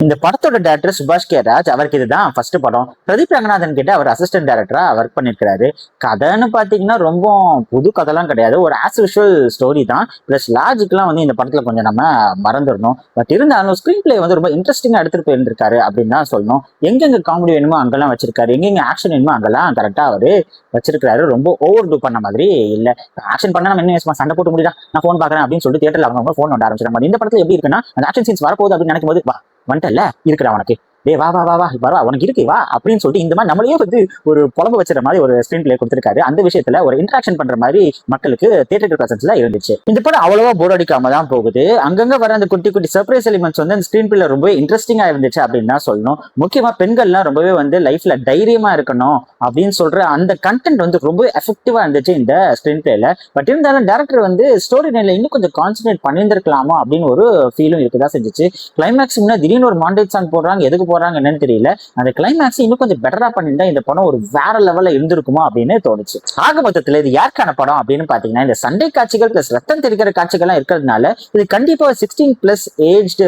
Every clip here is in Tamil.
இந்த படத்தோட டேரக்டர் சுபாஷ் கே ராஜ். அவருக்கு இதுதான் ஃபர்ஸ்ட் படம். பிரதீப் ரங்கநாதன் கிட்ட அவர் அசிஸ்டன்ட் டைரக்டரா ஒர்க் பண்ணிருக்காரு. கதைன்னு பாத்தீங்கன்னா ரொம்ப புது கதைலாம் கிடையாது. ஒரு ஆஸ் யூஷுவல் ஸ்டோரி தான். பிளஸ் லாஜிக்லாம் வந்து இந்த படத்துல கொஞ்சம் நம்ம மறந்துடணும். பட் இருந்தாலும் ஸ்கிரீன் பிளே வந்து ரொம்ப இன்ட்ரெஸ்டிங்கா எடுத்துட்டு போயிருந்திருக்காரு அப்படின்னு தான் சொல்லணும். எங்கெங்க காமெடி வேணுமோ அங்கெல்லாம் வச்சிருக்காரு, எங்கெங்க ஆக்ஷன் வேணுமோ அங்கெல்லாம் கரெக்டா அவரு வச்சிருக்காரு. ரொம்ப ஓவர் டூ பண்ண மாதிரி இல்ல. ஆக்ஷன் பண்ணா நம்ம என்ன சண்டை போட்டு முடியா, நான் போன் பாக்குறேன் அப்படின்னு சொல்லிட்டு தியேட்டர்ல அவங்க போன் நோண்ட ஆரம்பிச்சிருக்காங்க. இந்த படத்துல எப்படி இருக்குன்னா, அந்த ஆக்ஷன் சீன்ஸ் வரப்போகுது அப்படின்னு நினைக்கும் போது வந்துட்டல இருக்கிற உனக்கு, டே வா வா வா வா வா உனக்கு இருக்கு வா அப்படின்னு சொல்லிட்டு இந்த மாதிரி நம்மளையே வந்து ஒரு புலம்பு வச்சுற மாதிரி ஒரு ஸ்கிரீன் பிளே கொடுத்திருக்காரு. அந்த விஷயத்துல ஒரு இன்ட்ராக்ஷன் பண்ற மாதிரி மக்களுக்கு தியேட்டர் பிரசன்ஸ்ல இருந்துச்சு. இந்த படம் அவ்வளவா போர் அடிக்காம தான் போகுது. அங்கங்க வர அந்த குட்டி குட்டி சர்ப்ரைஸ் எலிமெண்ட்ஸ் வந்து அந்த ஸ்கிரீன் பிளே ரொம்பவே இன்ட்ரெஸ்டிங்கா இருந்துச்சு அப்படின்னு தான் சொல்லணும். முக்கியமா பெண்கள்லாம் ரொம்பவே வந்து லைஃப்ல தைரியமா இருக்கணும் அப்படின்னு சொல்ற அந்த கண்டென்ட் வந்து ரொம்ப எஃபெக்டிவா இருந்துச்சு இந்த ஸ்கிரீன் பிளேல. பட் இருந்தாலும் டேரக்டர் வந்து ஸ்டோரி லைன்ல இன்னும் கொஞ்சம் கான்சென்ட்ரேட் பண்ணியிருந்திருக்கலாமோ அப்படின்னு ஒரு ஃபீலும் இருக்குதான் செஞ்சுச்சு. கிளைமேக்ஸ் முன்னாடி திடீர்னு ஒரு மாண்டேஜ் சாங் போடுறாங்க, எதுக்கு போறாங்க என்னன்னு தெரியல. அந்த கிளைமேக்ஸ் இன்னும் கொஞ்சம் பெட்டரா பண்ணிருந்தா இந்த படம் ஒரு வேற லெவல்ல இருந்திருக்குமோ அப்படின்னு தோணுச்சு. ஆக மொத்தத்துல இது யாருக்கான படம் அப்படின்னு பாத்தீங்கன்னா, இந்த சண்டை காட்சிகள் பிளஸ் ரத்தம் தெரிக்கிற காட்சிகள்லாம் இருக்கிறதுனால இது கண்டிப்பா 16+ ஏஜ்டு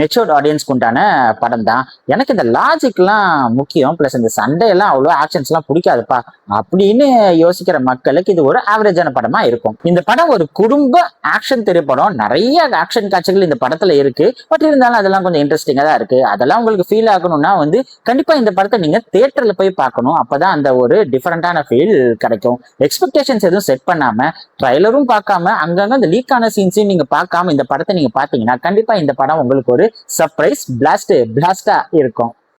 மெச்சூர்ட் ஆடியன்ஸ்க்கு உண்டான படம் தான். எனக்கு இந்த லாஜிக்லாம் முக்கியம், பிளஸ் இந்த சண்டையெல்லாம் அவ்வளோ ஆக்ஷன்ஸ் எல்லாம் பிடிக்காதுப்பா அப்படின்னு யோசிக்கிற மக்களுக்கு இது ஒரு ஆவரேஜான படமா இருக்கும். இந்த படம் ஒரு குடும்ப ஆக்ஷன் திரைப்படம். நிறைய ஆக்ஷன் காட்சிகள் இந்த படத்துல இருக்கு. பட் இருந்தாலும் அதெல்லாம் கொஞ்சம் இன்ட்ரெஸ்டிங்கா தான் இருக்கு. அதெல்லாம் உங்களுக்கு ஃபீல் ஆகணும்னா வந்து கண்டிப்பா இந்த படத்தை நீங்க தியேட்டர்ல போய் பார்க்கணும். அப்பதான் அந்த ஒரு டிஃபரெண்டான ஃபீல் கிடைக்கும். எக்ஸ்பெக்டேஷன்ஸ் எதுவும் செட் பண்ணாம, ட்ரைலரும் பார்க்காம, அங்கங்க அந்த லீக்கான சீன்ஸையும் நீங்க பார்க்காம இந்த படத்தை நீங்க பாத்தீங்கன்னா கண்டிப்பா இந்த படம் உங்களுக்கு ஒரு சர்ப்ரைஸ் பிளாஸ்டா இருக்கும்.